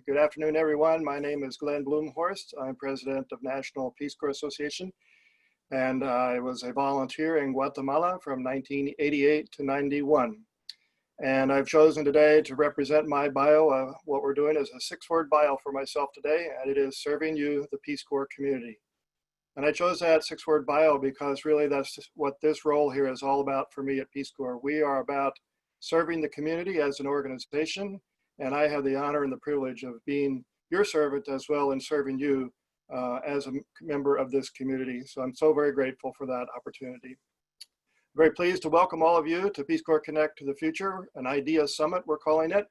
Good afternoon, everyone. My name is Glenn Blumhorst. I'm president of National Peace Corps Association, and I was a volunteer in Guatemala from 1988 to 91. And I've chosen today to represent my bio. What we're doing is a 6-word bio for myself today, and it is serving you, the Peace Corps community. And I chose that 6-word bio because really that's what this role here is all about for me at Peace Corps. We are about serving the community as an organization, and I have the honor and the privilege of being your servant as well in serving you as a member of this community. So I'm so very grateful for that opportunity. Very pleased to welcome all of you to Peace Corps Connect to the Future, an idea summit we're calling it.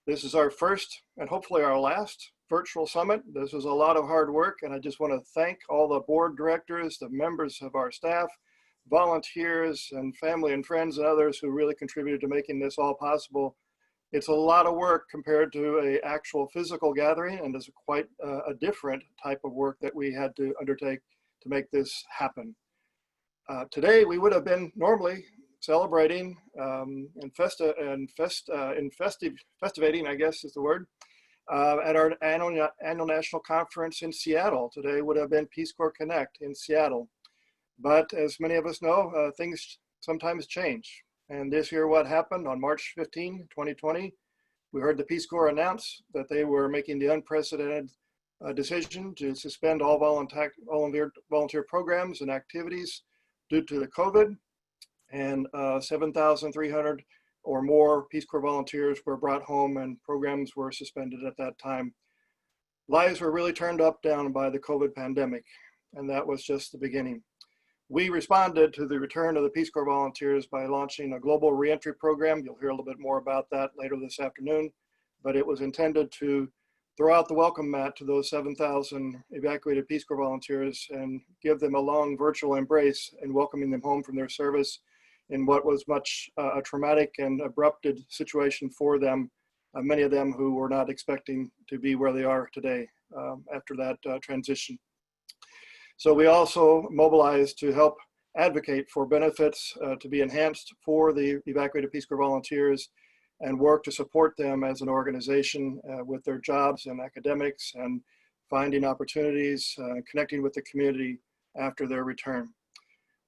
This is our first and hopefully our last virtual summit. This is a lot of hard work, and I just want to thank all the board directors, the members of our staff, volunteers and family and friends and others who really contributed to making this all possible. It's a lot of work compared to an actual physical gathering, and it's quite a different type of work that we had to undertake to make this happen. Today, we would have been normally celebrating and festivating, I guess is the word, at our annual national conference in Seattle. Today would have been Peace Corps Connect in Seattle. But as many of us know, things sometimes change. And this year, what happened on March 15, 2020, we heard the Peace Corps announce that they were making the unprecedented decision to suspend all volunteer programs and activities due to the COVID, and 7,300 or more Peace Corps volunteers were brought home and programs were suspended at that time. Lives were really turned down by the COVID pandemic, and that was just the beginning. We responded to the return of the Peace Corps volunteers by launching a global reentry program. You'll hear a little bit more about that later this afternoon, but it was intended to throw out the welcome mat to those 7,000 evacuated Peace Corps volunteers and give them a long virtual embrace and welcoming them home from their service in what was much a traumatic and abrupted situation for them, many of them who were not expecting to be where they are today after that transition. So we also mobilized to help advocate for benefits to be enhanced for the evacuated Peace Corps volunteers and work to support them as an organization with their jobs and academics and finding opportunities, connecting with the community after their return.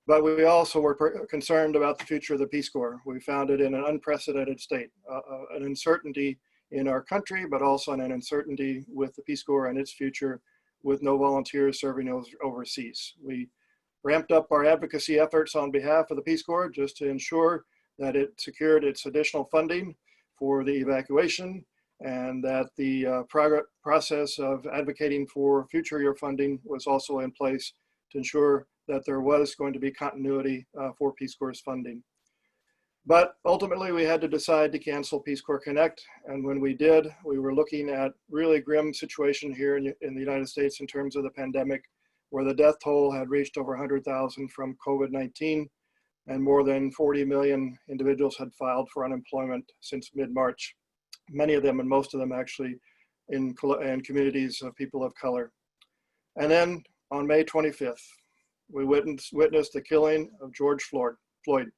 But we also were concerned about the future of the Peace Corps. We found it in an unprecedented state, an uncertainty in our country, but also an uncertainty with the Peace Corps and its future, with no volunteers serving overseas. We ramped up our advocacy efforts on behalf of the Peace Corps just to ensure that it secured its additional funding for the evacuation, and that the process of advocating for future year funding was also in place to ensure that there was going to be continuity for Peace Corps funding. But ultimately, we had to decide to cancel Peace Corps Connect. And when we did, we were looking at really grim situation here in the United States in terms of the pandemic, where the death toll had reached over 100,000 from COVID-19, and more than 40 million individuals had filed for unemployment since mid-March. Many of them, and most of them actually, in communities of people of color. And then on May 25th, we witnessed the killing of George Floyd,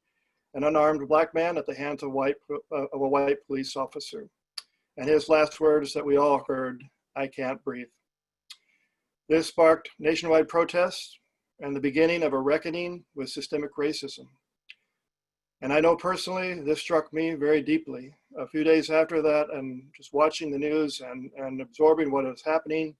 an unarmed Black man at the hands of a white police officer. And his last words that we all heard, "I can't breathe." This sparked nationwide protests and the beginning of a reckoning with systemic racism. And I know personally, this struck me very deeply. A few days after that, and just watching the news and absorbing what is happening,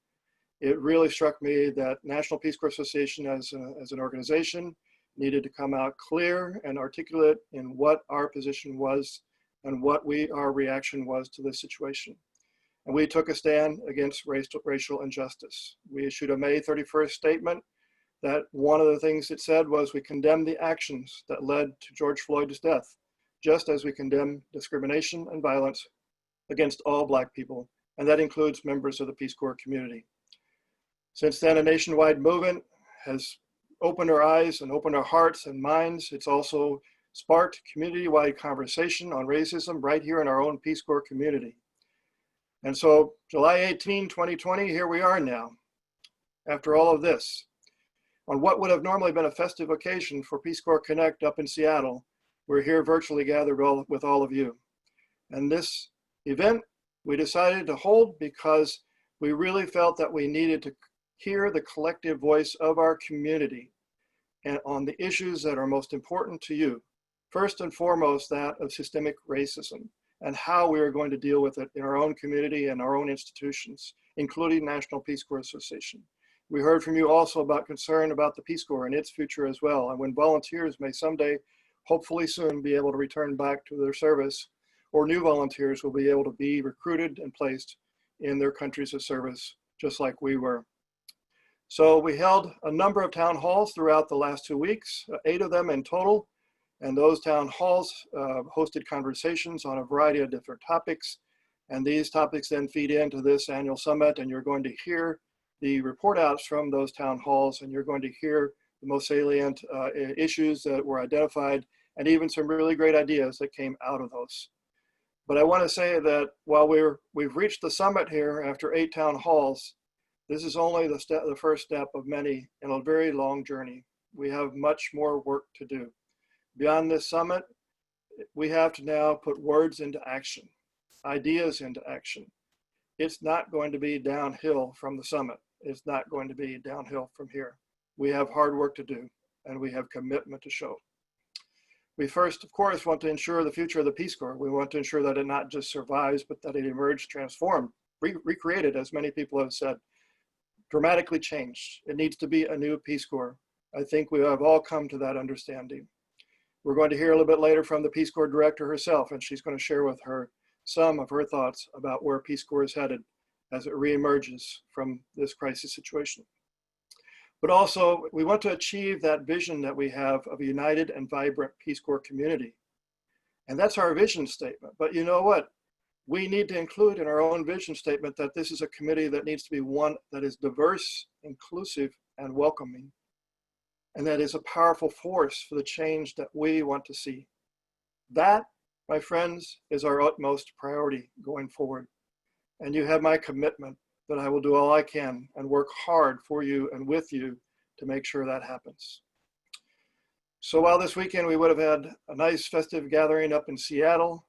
it really struck me that National Peace Corps Association as an organization needed to come out clear and articulate in what our position was and what our reaction was to this situation. And we took a stand against racial injustice. We issued a May 31st statement that one of the things it said was we condemn the actions that led to George Floyd's death, just as we condemn discrimination and violence against all Black people, and that includes members of the Peace Corps community. Since then, a nationwide movement has opened our eyes and opened our hearts and minds. It's also sparked community-wide conversation on racism right here in our own Peace Corps community. And so July 18, 2020, here we are now, after all of this. On what would have normally been a festive occasion for Peace Corps Connect up in Seattle, we're here virtually gathered with all of you. And this event We decided to hold because we really felt that we needed to hear the collective voice of our community and on the issues that are most important to you. First and foremost, that of systemic racism and how we are going to deal with it in our own community and our own institutions, including National Peace Corps Association. We heard from you also about concern about the Peace Corps and its future as well, and when volunteers may someday, hopefully soon, be able to return back to their service, or new volunteers will be able to be recruited and placed in their countries of service, just like we were. So we held a number of town halls throughout the last 2 weeks, 8 of them in total, and those town halls hosted conversations on a variety of different topics, and these topics then feed into this annual summit, and you're going to hear the report outs from those town halls, and you're going to hear the most salient issues that were identified, and even some really great ideas that came out of those. But I want to say that while we've reached the summit here after 8 town halls, this is only the first step of many in a very long journey. We have much more work to do. Beyond this summit, we have to now put words into action, ideas into action. It's not going to be downhill from the summit. It's not going to be downhill from here. We have hard work to do, and we have commitment to show. We first, of course, want to ensure the future of the Peace Corps. We want to ensure that it not just survives, but that it emerged transformed, recreated, as many people have said, dramatically changed. It needs to be a new Peace Corps. I think we have all come to that understanding. We're going to hear a little bit later from the Peace Corps director herself, and she's going to share with her some of her thoughts about where Peace Corps is headed as it reemerges from this crisis situation. But also, we want to achieve that vision that we have of a united and vibrant Peace Corps community. And that's our vision statement. But you know what? We need to include in our own vision statement that this is a committee that needs to be one that is diverse, inclusive, and welcoming, and that is a powerful force for the change that we want to see. That, my friends, is our utmost priority going forward. And you have my commitment that I will do all I can and work hard for you and with you to make sure that happens. So while this weekend we would have had a nice festive gathering up in Seattle,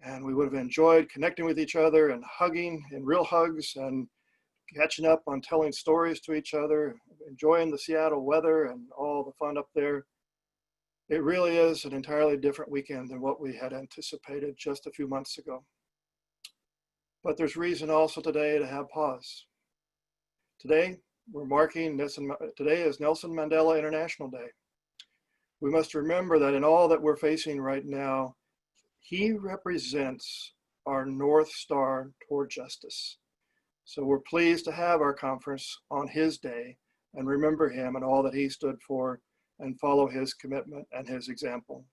and we would have enjoyed connecting with each other and hugging in real hugs and catching up on telling stories to each other, enjoying the Seattle weather and all the fun up there, it really is an entirely different weekend than what we had anticipated just a few months ago. But there's reason also today to have pause. Today, we're marking today is Nelson Mandela International Day. We must remember that in all that we're facing right now, he represents our North Star toward justice. So we're pleased to have our conference on his day and remember him and all that he stood for and follow his commitment and his example.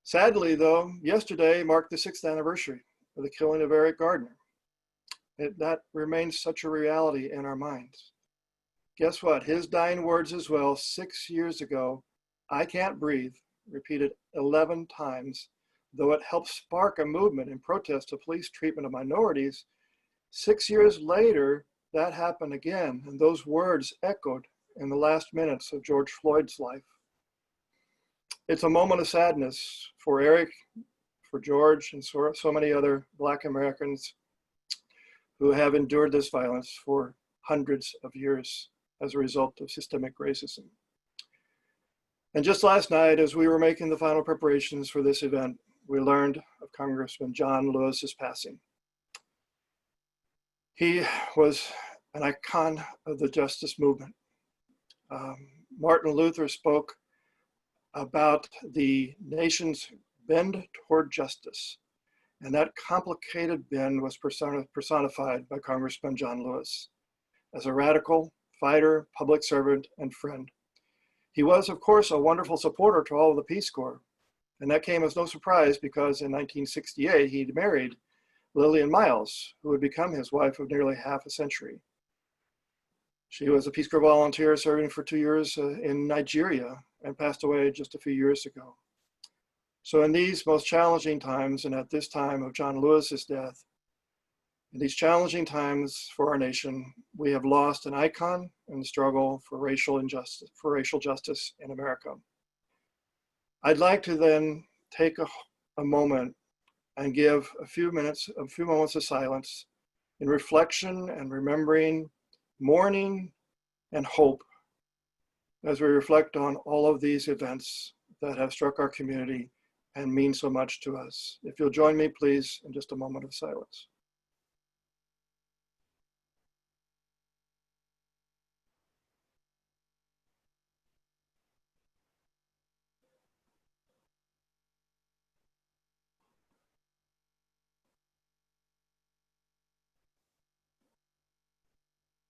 Sadly, though, yesterday marked the 6th anniversary of the killing of Eric Gardner. That remains such a reality in our minds. Guess what? His dying words as well, 6 years ago, "I can't breathe," repeated 11 times, though it helped spark a movement in protest of police treatment of minorities. 6 years later, that happened again, and those words echoed in the last minutes of George Floyd's life. It's a moment of sadness for Eric, for George, and so many other Black Americans who have endured this violence for hundreds of years as a result of systemic racism. And just last night, as we were making the final preparations for this event, we learned of Congressman John Lewis's passing. He was an icon of the justice movement. Martin Luther spoke about the nation's bend toward justice, and that complicated bend was personified by Congressman John Lewis as a radical fighter, public servant, and friend. He was, of course, a wonderful supporter to all of the Peace Corps, and that came as no surprise because in 1968 he married Lillian Miles, who would become his wife of nearly half a century. She was a Peace Corps volunteer serving for 2 years in Nigeria and passed away just a few years ago. So in these most challenging times, and at this time of John Lewis's death, in these challenging times for our nation, we have lost an icon in the struggle for racial justice in America. I'd like to then take a moment and give a few moments of silence in reflection and remembering, mourning, and hope as we reflect on all of these events that have struck our community and mean so much to us. If you'll join me, please, in just a moment of silence.